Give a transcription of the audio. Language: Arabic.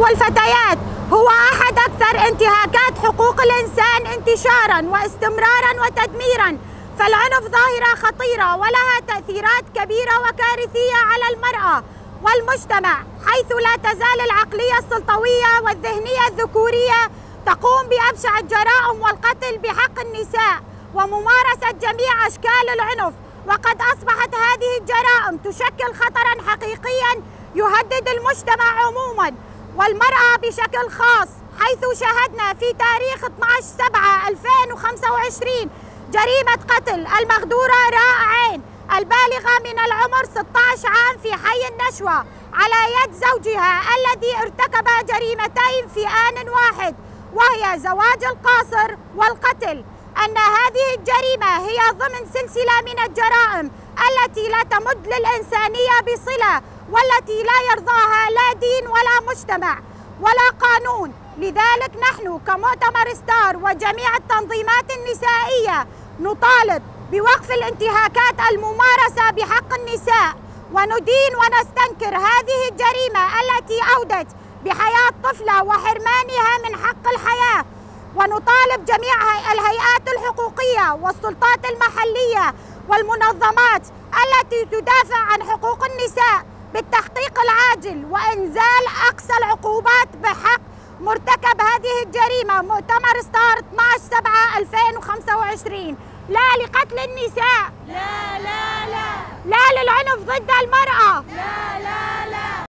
والفتيات هو أحد أكثر انتهاكات حقوق الإنسان انتشاراً واستمراراً وتدميراً، فالعنف ظاهرة خطيرة ولها تأثيرات كبيرة وكارثية على المرأة والمجتمع، حيث لا تزال العقلية السلطوية والذهنية الذكورية تقوم بأبشع الجرائم والقتل بحق النساء وممارسة جميع أشكال العنف، وقد أصبحت هذه الجرائم تشكل خطراً حقيقياً يهدد المجتمع عموماً والمرأة بشكل خاص، حيث شهدنا في تاريخ 12/7/2025 جريمة قتل المغدورة راء عين البالغة من العمر 16 عام في حي النشوة على يد زوجها الذي ارتكب جريمتين في آن واحد، وهي زواج القاصر والقتل. أن هذه الجريمة هي ضمن سلسلة من الجرائم التي لا تمد للإنسانية بصلة، والتي لا يرضاها لا دين ولا مجتمع ولا قانون. لذلك نحن كمؤتمر ستار وجميع التنظيمات النسائية نطالب بوقف الانتهاكات الممارسة بحق النساء، وندين ونستنكر هذه الجريمة التي أودت بحياة طفلة وحرمانها من حق الحياة، ونطالب جميع الهيئات الحقوقية والسلطات المحلية والمنظمات التي تدافع عن حقوق النساء بالتحقيق العاجل وإنزال أقصى العقوبات بحق مرتكب هذه الجريمة. مؤتمر ستار 12/7/2025. لا لقتل النساء، لا لا لا، لا للعنف ضد المرأة، لا لا لا.